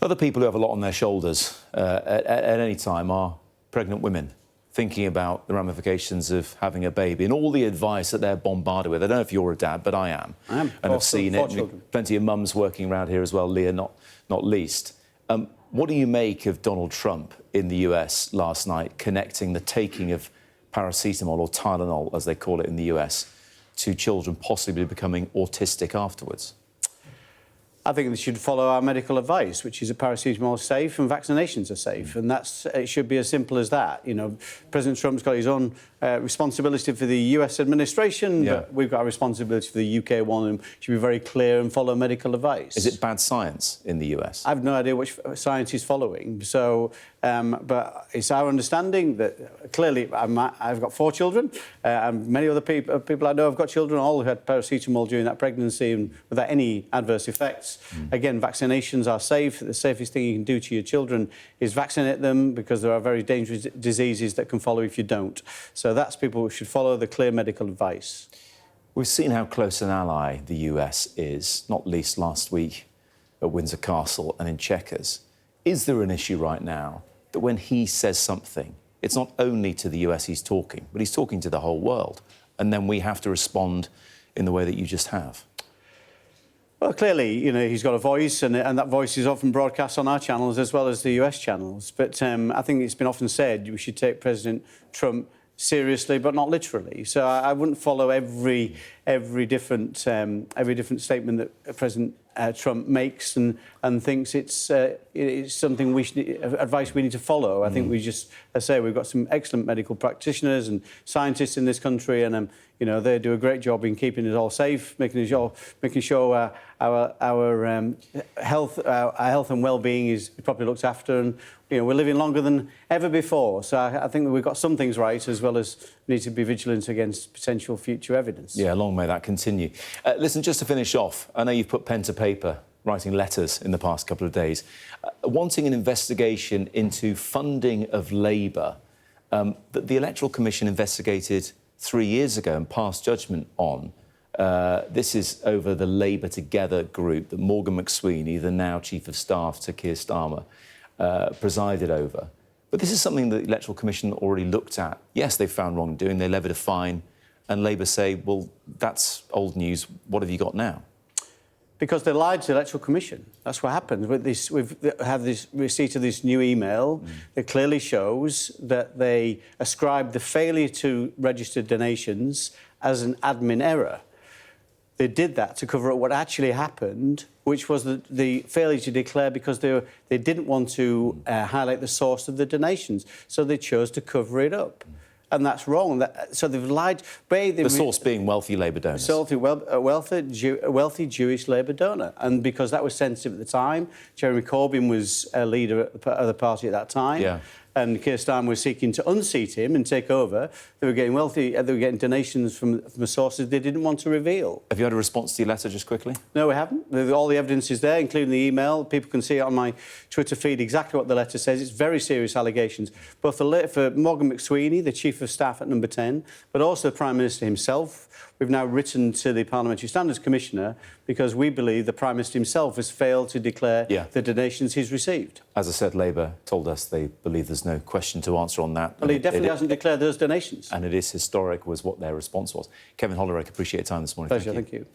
Other people who have a lot on their shoulders at any time are pregnant women, thinking about the ramifications of having a baby and all the advice that they're bombarded with. I don't know if you're a dad, but I am. And I've seen it. Children. Plenty of mums working around here as well, Leah not least. What do you make of Donald Trump in the US last night connecting the taking of Paracetamol, or Tylenol, as they call it in the US, to children possibly becoming autistic afterwards? I think they should follow our medical advice, which is that paracetamol is safe and vaccinations are safe, and it should be as simple as that. You know, President Trump's got his own responsibility for the US administration, but we've got a responsibility for the UK one, and should be very clear and follow medical advice. Is it bad science in the US? I've no idea which science he's following, so but it's our understanding that clearly I've got 4 children, and many other people I know have got children, all who had paracetamol during that pregnancy and without any adverse effects. Again, vaccinations are safe. The safest thing you can do to your children is vaccinate them, because there are very dangerous diseases that can follow if you don't. So that's people who should follow the clear medical advice. We've seen how close an ally the US is, not least last week at Windsor Castle and in Chequers. Is there an issue right now that when he says something, it's not only to the US he's talking, but he's talking to the whole world, and then we have to respond in the way that you just have? Well, clearly, you know, he's got a voice, and that voice is often broadcast on our channels as well as the US channels. But I think it's been often said we should take President Trump seriously, but not literally. So I wouldn't follow every different statement that President Trump makes and thinks it's something advice we need to follow. I think we just, as I say, we've got some excellent medical practitioners and scientists in this country, and you know, they do a great job in keeping us all safe, making sure our health and well-being is properly looked after, and you know, we're living longer than ever before. So I think that we've got some things right, as well as need to be vigilant against potential future evidence. Yeah, long may that continue. Listen, just to finish off, I know you've put pen to paper, writing letters in the past couple of days, wanting an investigation into funding of Labour that the Electoral Commission investigated 3 years ago and passed judgment on. This is over the Labour Together group that Morgan McSweeney, the now Chief of Staff to Keir Starmer, presided over. But this is something that the Electoral Commission already looked at. Yes, they found wrongdoing, they levied a fine, and Labour say, well, that's old news, what have you got now? Because they lied to the Electoral Commission. That's what happened. With this, we've had this receipt of this new email that clearly shows that they ascribed the failure to register donations as an admin error. They did that to cover up what actually happened, which was the failure to declare, because they didn't want to highlight the source of the donations, so they chose to cover it up. And that's wrong. So they've lied. The source being wealthy Labour donors. Wealthy Jewish Labour donor. And because that was sensitive at the time, Jeremy Corbyn was a leader of the party at that time. Yeah. And Keir Starmer was seeking to unseat him and take over. They were getting getting donations from the sources they didn't want to reveal. Have you had a response to your letter, just quickly? No, we haven't. All the evidence is there, including the email. People can see it on my Twitter feed exactly what the letter says. It's very serious allegations, both for Morgan McSweeney, the Chief of Staff at Number 10, but also the Prime Minister himself. We've now written to the Parliamentary Standards Commissioner because we believe the Prime Minister himself has failed to declare the donations he's received. As I said, Labour told us they believe there's no question to answer on that. Well, he definitely hasn't declared those donations. And it is historic, was what their response was. Kevin Hollinrake, appreciate your time this morning. Pleasure, thank you.